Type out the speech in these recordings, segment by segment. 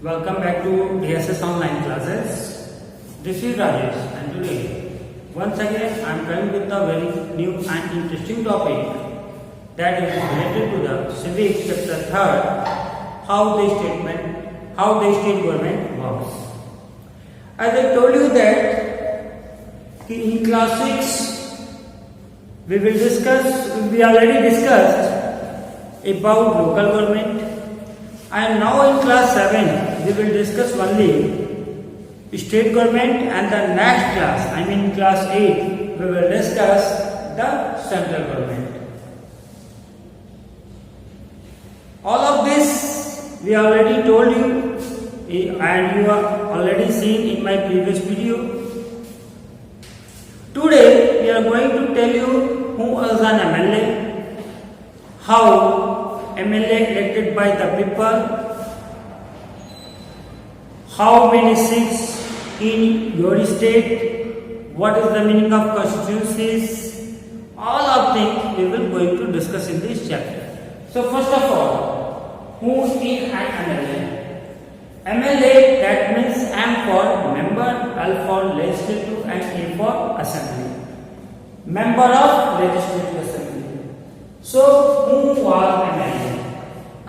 Welcome back to DSS online classes. This is Rajesh and today once again I am coming with a very new and interesting topic that is related to the civics chapter 3rd, how the state government works. As I told you that in class 6 we already discussed about local government, and now in class 7 we will discuss only state government, and the next class, I mean class 8, we will discuss the central government. All of this we already told you and you have already seen in my previous video. Today we are going to tell you who is an MLA, how MLA elected by the people, how many seats in your state, what is the meaning of constituencies, all of things we will going to discuss in this chapter. So first of all, who is an MLA? MLA, that means M for member, L for legislative and A for assembly. Member of legislative assembly. So who was MLA?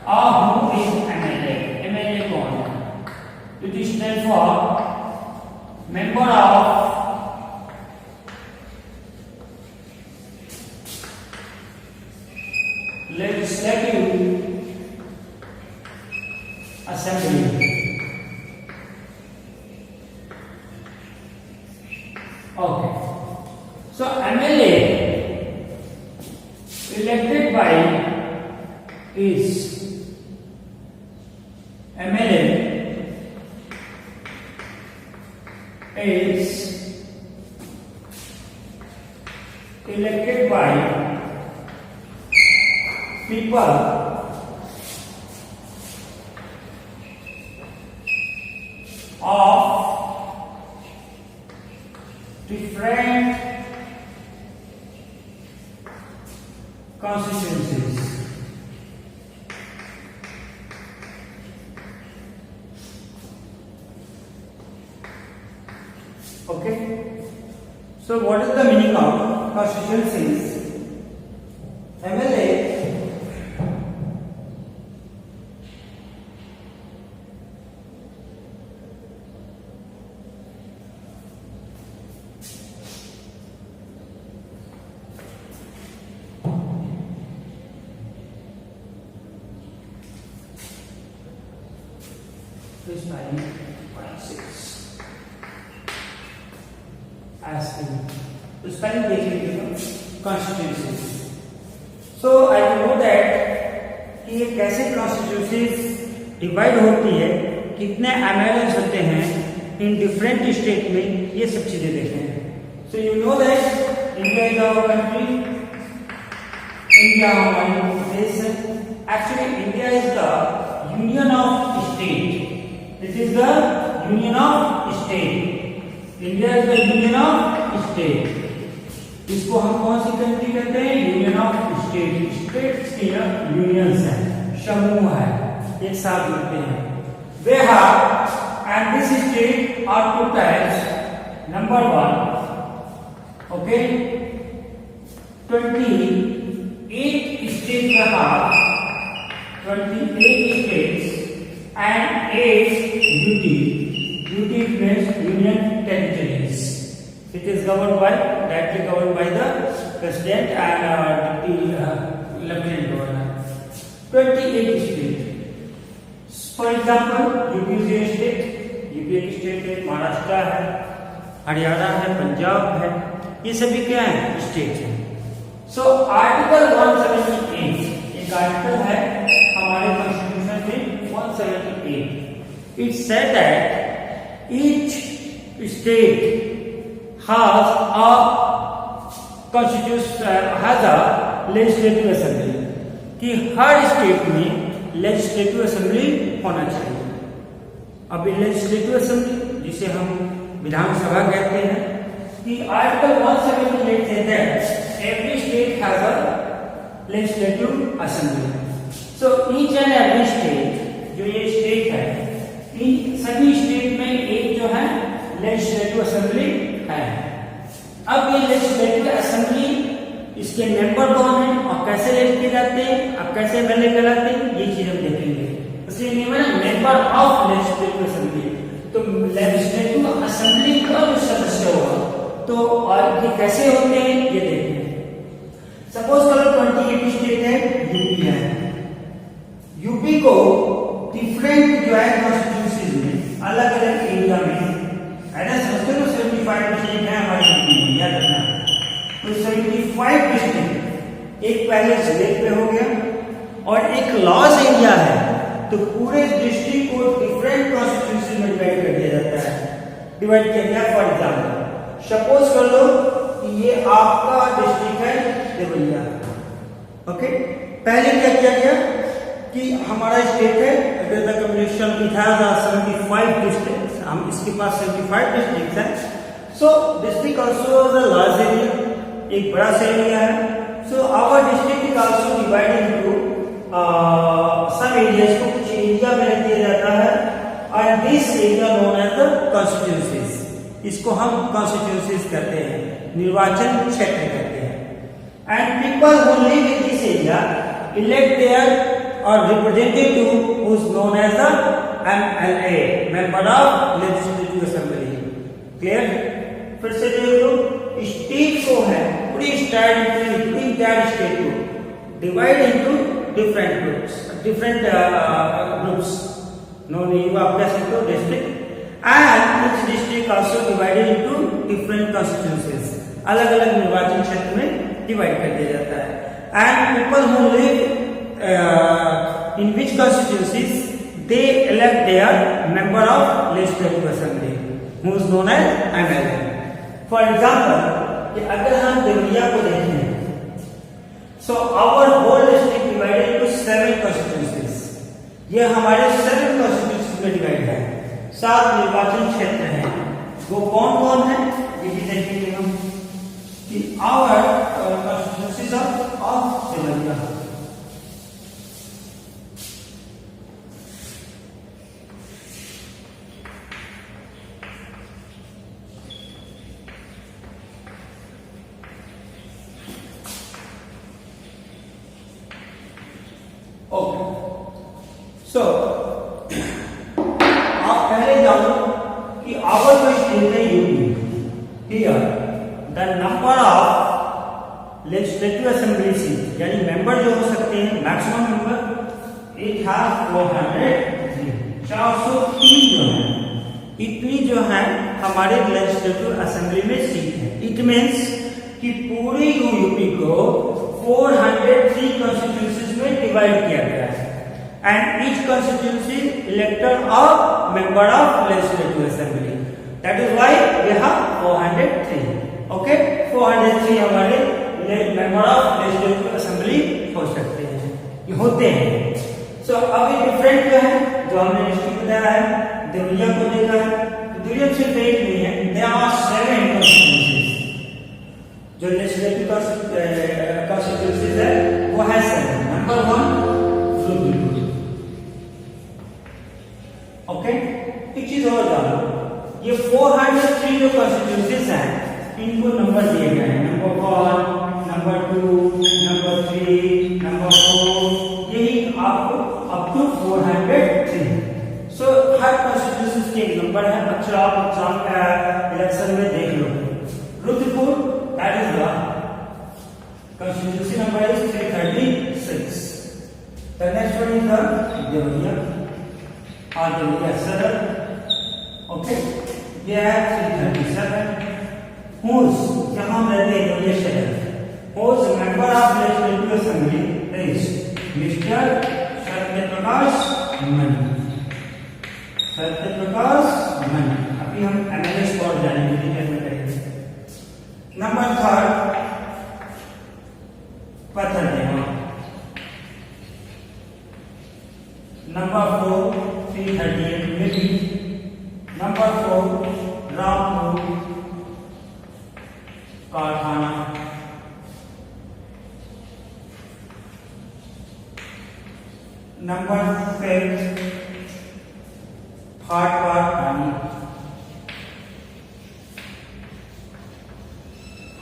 Or who is MLA? MLA कौन है? It stands for member of legislative assembly. Okay. So MLA elected by is MLA is elected by people of different constituencies. Okay. So what is the meaning of constituencies? MLA is 9.6 asking तो spelling देख लीजिएगा constituencies. So I know that कि ये कैसे constituencies divide होती है, कितने MLAs होते हैं इन डिफरेंट स्टेट में, ये सब चीजें देखते हैं. So you know that India is our country, India हमारा देश है. Actually India is the union of state. It is the union of state. India is the union of state. इसको हम कौन सी कंट्री कहते हैं? Union of state. स्टेट्स की unions है, समूह है, एक साथ मिलते हैं. They have and this state are two types. Number 1, okay, 28 states we have, 28 states. And 8 UT means Union Territories. It is directly governed by the President and Deputy Lieutenant Governor. 28 states. For example, UP is a state. UP एक state है, महाराष्ट्र है, हरियाणा है, पंजाब है, ये सभी क्या है? State है. सो आर्टिकल 178 एक आर्टिकल है हमारे कॉन्स्टिट्यूशन में 178. It said that each state has a legislative assembly. कि हर स्टेट में लेजिस्लेटिव असेंबली होना चाहिए. अब लेजिस्लेटिव असेंबली जिसे हम विधानसभा कहते हैं, कि article 178 say that every state has a legislative assembly. So each and every state, जो ये स्टेट है, इन सभी स्टेट में एक जो है लेजिस्लेटिव असेंबली है। अब ये लेजिस्लेटिव असेंबली, इसके मेंबर कौन है और कैसे इलेक्ट किए जाते हैं, अब कैसे एमएलए कहलाते हैं, ये चीज हम देखेंगे। इसलिए नेम है मेंबर ऑफ लेजिस्लेटिव असेंबली। तो लेजिस्लेटिव असेंबली का जो सदस्य होगा तो और ये कैसे होते हैं ये देखेंगे। सपोज करो 28 स्टेट है, यूपी है। यूपी को डिफरेंट जो है कॉन्स्टिट्यूंसीज में अलग अलग एरिया में ऐसा समझते हो 75 डिस्ट्रिक्ट है हमारे यूपी में, याद रखना। तो 75 डिस्ट्रिक्ट एक पहले जिले पे हो गया और एक लॉस एरिया है, तो पूरे डिस्ट्रिक्ट को डिफरेंट कॉन्स्टिट्यूंसी में डिवाइड कर दिया जाता है। डिवाइड किया गया फॉर एग्जाम्पल सपोज कर लो कि ये आपका डिस्ट्रिक्ट है देवरिया। ओके, पहले क्या किया गया कि हमारा स्टेट है, अगर द कम्युनिकेशन भी था 75 डिस्ट्रिक्ट, हम इसके पास 75 डिस्ट्रिक्ट है। So district also is a large area, एक बड़ा सा एरिया है। So our district is also divided into sub areas को कुछ एरिया में रख दिया जाता है और this area known as the constituencies. इसको हम कॉन्स्टिट्यूंसीज कहते हैं, निर्वाचन क्षेत्र कहते हैं। And people who live in this area elect their or representative who is known as the MLA, member of legislative assembly. Clear? फिर से देख लो, स्टेट को है पूरी स्टेट को divide into different groups known you आप कह सकते हो district, and each district also divided into different constituencies, अलग अलग निर्वाचन क्षेत्र में डिवाइड कर दिया जाता है। and people who live in which constituencies they elect their member of legislative assembly who is known as MLA. For example, कि अगर हम देवरिया को देखें, so our whole district divided into 7 constituencies. ये हमारे 7 constituencies में डिवाइड है, 7 निर्वाचन क्षेत्र हैं। वो कौन कौन है ये भी देखेंगे हम कि our constituencies of Deoria. So, आप पहले जानो कि आवर जो स्टेट है UP, here the number of legislative assembly seat, यानी मेंबर जो हो सकते हैं मैक्सिमम मेंबर इट हैव 403 जो है, इतनी जो है हमारे लेजिस्लेटिव असेंबली में सीट है। इट मीन्स कि पूरी यूपी को 403 कॉन्स्टिट्यूंसीज में डिवाइड किया गया है। And each constituency elected a member of legislative assembly. That is why we have 403. Okay, 403 हमारे member of legislative assembly हो सकते हैं, ये होते हैं। So अभी डिफरेंट जो है, जो हमने डिस्ट्रिक्ट बताया है, देवरिया को देखा है, तो देवरिया सिर्फ एक नहीं है, there are 7 constituencies। जो legislative constituencies है वो है 7। नंबर 1 रुद्रपुर। ओके, एक चीज और जानो, ये 403 जो कॉन्स्टिट्यूंसीज हैं इनको नंबर दिए गए हैं, नंबर 1, नंबर 2, नंबर 3, नंबर 4, यही आपको अप टू 403। सो हर कॉन्स्टिट्यूंसीज के एक नंबर है। अच्छा, आप एग्जाम का इलेक्शन में देख लो, Rudrapur that is the constituency number is 336। The next one is the Deoria Sadar. Okay, ये है 337। हुज जहां रहते हैं ये शहर, whose member of legislative assembly is mister Satyaprakash Mani. Satyaprakash Mani. अभी हम एमएलए स्पॉट जानेंगे, डिटेल में करेंगे। नंबर 3 पत्थर देवा। नंबर 4 338 मिली। Number 4 Rampur Karkhana. Number 5 Bhatpar Rani,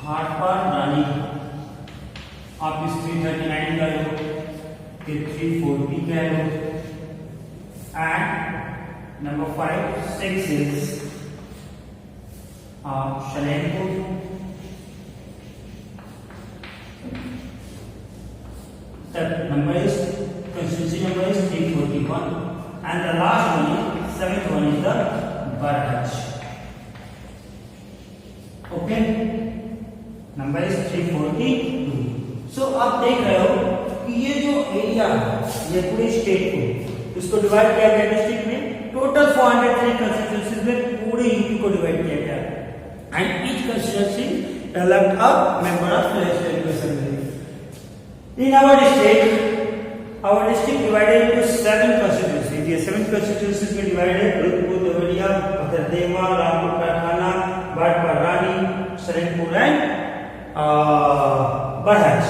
Bhatpar Rani. आप इस 339 का लो, फिर 340 का लो, and number 5 6 is Salempur. The number is constituency number is 341, and the last one is 7th one is the Barhaj. Okay, number is 342. So आप देख रहे हो कि ये जो एरिया ये पूरे स्टेट को इसको डिवाइड किया गया डिस्ट्रिक्ट में, टोटल 403 कंस्टिट्यूएंसीज में पूरे यूपी को डिवाइड किया गया, and each constituency elect a member of legislative assembly. In our district divided into 7 constituencies. ये 7 constituencies में divided रुद्रपुर, देवरिया, भद्रदेवा, रामपुर, कारखाना, बाड़मेर, रानी, सलेमपुर एंड बरहज।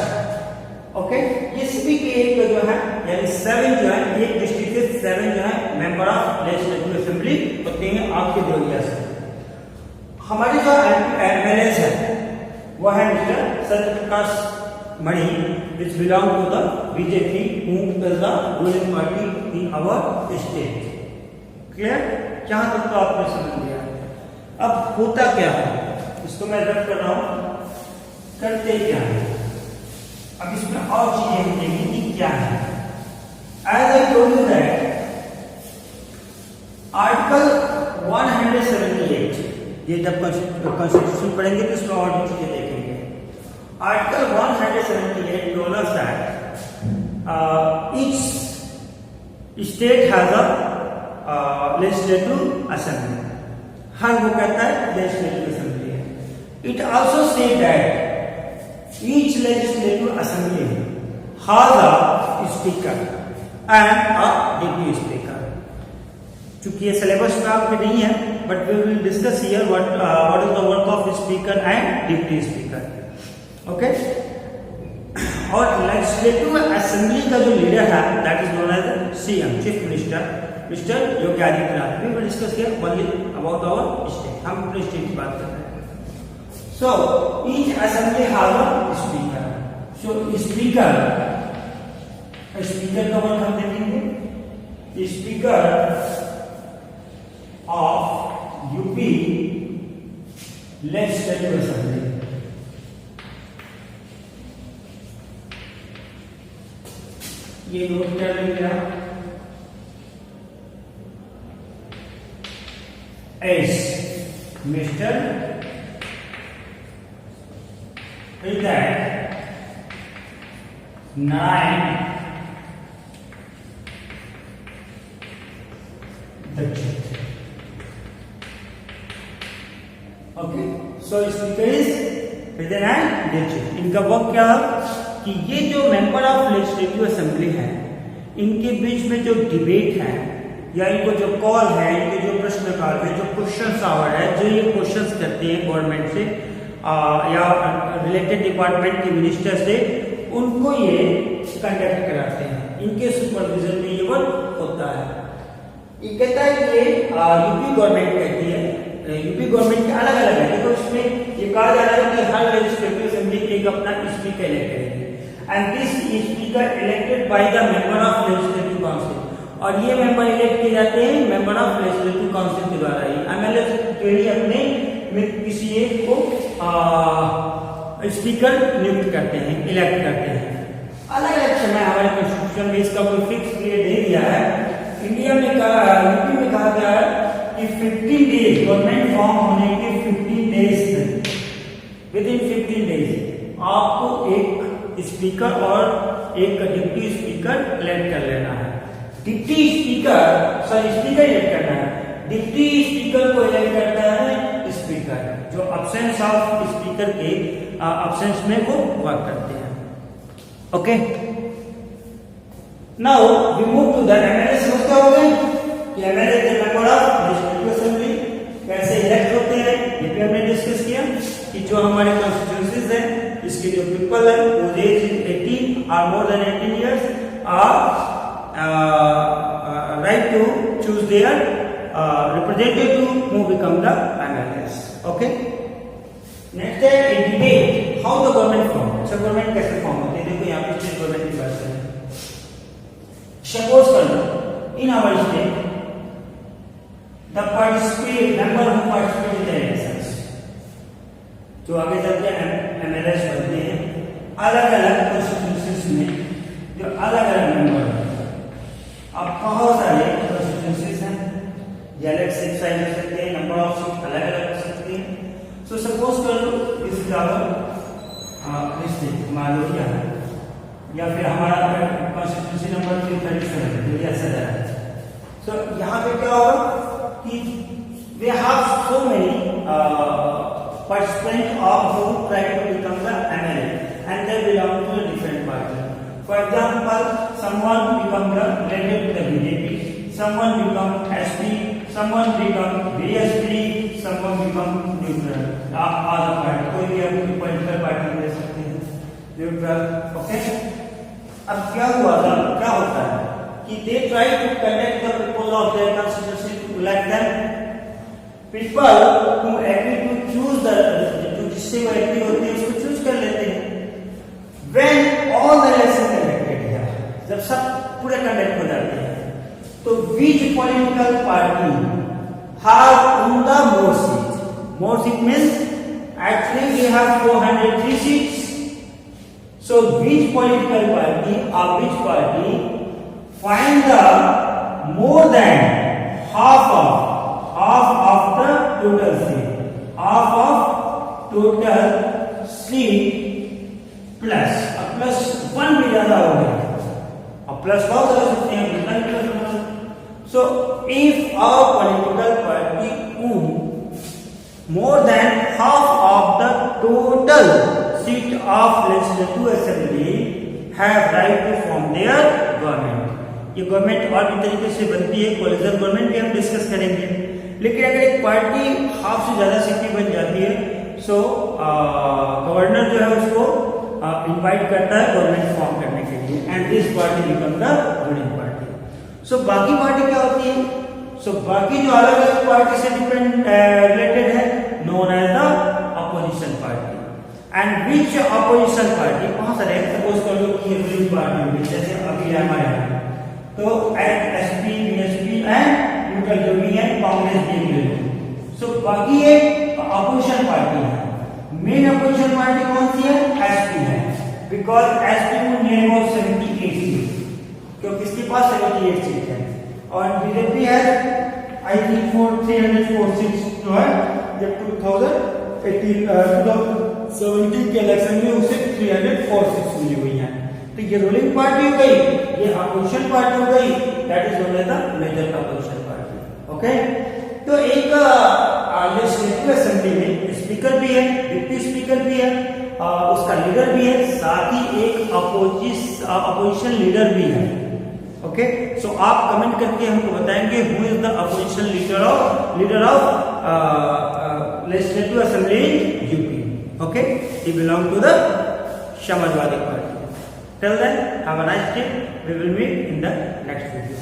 ओके, ये सभी के एक जो है यानी 7 जो है, एक डिस्ट्रिक्ट से 7 जो है मेंबर ऑफ लेजिस्लेटिव असेंबली होते हैं आपके देवरिया से। हमारे जो एमएलएस है वो है mister Satyaprakash Mani, which belong to the BJP, whom is the ruling party in our state. Clear? यहाँ तक तो आपने समझ लिया। अब होता क्या है, इसको मैं रख कर रहा हूँ, करते क्या है। अब इसमें और चीजें हम देखेंगे कि क्या है। As I told you that Article 178, ये जब कॉन्स्टिट्यूशन पढ़ेंगे तो इसमें और भी चीजें देखेंगे। Article 178 told us that each state has a legislative assembly. हर वो कहता है legislative assembly है। It also says that each legislative assembly has a speaker and a deputy speaker. चूंकि ये सिलेबस में आपके नहीं है, but we will discuss here what is the work of speaker and deputy speaker. Okay, और legislative assembly का जो leader है that is known as CM, chief minister, mister Yogi Adityanath. We will discuss here only about our state, हम अपने state की बात कर रहे हैं। So each assembly has a speaker. So speaker का वर्क हम देखेंगे। Speaker of UP legislative assembly, ये नोट कर लेंगे आप। Is mister Narayan Dikshit. Okay, so speaker is Narayan Dixit. इनका वर्क क्या है कि ये जो मेंबर ऑफ लेजिस्लेटिव असेंबली है, इनके बीच में जो डिबेट है या इनको जो कॉल है, इनके जो प्रश्नकाल है, जो क्वेश्चन आवर है, जो ये क्वेश्चंस करते हैं गवर्नमेंट से या रिलेटेड डिपार्टमेंट के मिनिस्टर से, उनको ये कंडक्ट कराते हैं। इनके सुपरविजन में ये वर्क होता है। ये कहता है कि ये यूपी गवर्नमेंट कहती है, यूपी गवर्नमेंट के अलग अलग है, देखो इसमें ये कहा जा रहा है कि हर लेजिस्लेटिव असेंबली एक अपना स्पीकर इलेक्ट करेगी, and this speaker elected by the member of legislative council, और ये मेंबर इलेक्ट किए जाते हैं मेंबर ऑफ लेजिस्लेटिव काउंसिल के द्वारा ही। एमएलए के लिए अपने में किसी एक को स्पीकर नियुक्त करते हैं, इलेक्ट करते हैं। अलग अलग समय हमारे कॉन्स्टिट्यूशन में इसका कोई फिक्स पीरियड नहीं दिया है। इंडिया में यूपी में कहा गया है कि 15 डेज गवर्नमेंट फॉर्म होने के 15 डेज में, विद इन 15 डेज आपको एक स्पीकर और एक डिप्टी स्पीकर इलेक्ट कर लेना है। डिप्टी स्पीकर स्पीकर इलेक्ट करना है, डिप्टी स्पीकर को इलेक्ट करता है स्पीकर, जो अब्सेंस ऑफ स्पीकर के अब्सेंस में वो वर्क करते हैं। Okay, now we move to the MLA. समझते हो गए कि एमएलए के मेंबर ऑफ लेजिस्लेटिव असेंबली कैसे इलेक्ट होते हैं, ये भी हमने डिस्कस किया कि जो हमारे कॉन्स्टिट्यूएंसीज है, इसके जो पीपल है वो एज 18 और more than 18 years are right to choose their representative who become the MLAs. Okay. Next है debate how the government form. अच्छा गवर्नमेंट कैसे फॉर्म होती है? देखो यहाँ पे स्टेट गवर्नमेंट की बात करें. Suppose कर लो in our state the participate member who participate in the elections, जो आगे चल के MLAs बनते हैं अलग अलग कॉन्स्टिट्यूंसीज में, जो अलग अलग मेंबर हैं. अब बहुत सारे कॉन्स्टिट्यूंसीज हैं, डायरेक्ट सीट साइज हो सकते हैं, नंबर ऑफ सीट अलग अलग हो सकते हैं. सो सपोज कर लो दिस इज आवर डिस्ट्रिक्ट मान लो क्या है, या फिर हमारा कॉन्स्टिट्यूंसी नंबर 337 जो ऐसा है. सो यहाँ पे क्या होगा कि we have so many participants who try to become the MLA and they belong to a different party. For example, someone become the related to the BJP, someone become SP, someone become BSP, someone become neutral. Other party, कोई भी अपनी political party ले सकते हैं. Neutral, okay? अब क्या हुआ था? क्या होता है कि they try to connect the people of their constituency to elect them. People who agree to choose the जो जिससे वो agree होते हैं उसको choose कर लेते हैं. When all the elections conducted है, जब सब पूरे conduct हो जाते हैं, तो which political party have won the more seats? More seats means actually we have 403 seats. So which political party or which party find the more than half of the total seat, half of total seat plus plus 1 भी ज्यादा हो गया. अब plus बहुत कर सकते हैं, कितना प्लस होगा. So if a political party own more than half of the total seat of legislative assembly have right to form their government. ये गवर्नमेंट और भी तरीके से बनती है, कोलिशन गवर्नमेंट भी हम डिस्कस करेंगे. लेकिन अगर एक पार्टी हाफ से ज्यादा सीटें बन जाती है, सो गवर्नर जो है उसको इनवाइट करता है गवर्नमेंट फॉर्म करने के लिए, and this party become the ruling party. So बाकी पार्टी क्या होती है? सो बाकी जो अलग अलग पार्टी से डिपेंड रिलेटेड है, known as the opposition party. And which opposition party बहुत सारे, सपोज कर लो कि रूलिंग पार्टी होगी, जैसे अभी हमारे यहाँ तो एसपी, बीएसपी एंड न्यूट्रल जो भी है, कांग्रेस भी. सो बाकी एक अपोजिशन पार्टी है. मेन अपोजिशन पार्टी कौन सी है? एसपी है, बिकॉज एसपी को नेम ऑफ 78 सीट, क्योंकि इसके पास 78 सीट है. और बीजेपी है आई थिंक 304 जो है, जब 2017 के इलेक्शन में उसे 304 सीट्स मिली हुई है. तो ये रूलिंग पार्टी हो गई, ये अपोजिशन पार्टी हो गई, that is known as the major opposition party. Okay. तो एक लेजिस्लेटिव असेंबली में स्पीकर भी है, डिप्टी स्पीकर भी है, उसका लीडर भी है, साथ ही एक अपोजिशन लीडर भी है. ओके. सो आप कमेंट करके हमको बताएंगे who is the opposition leader of legislative assembly in UP. Okay. He belong to the Samajwadi party. Till then, have a nice day. We will meet in the next video.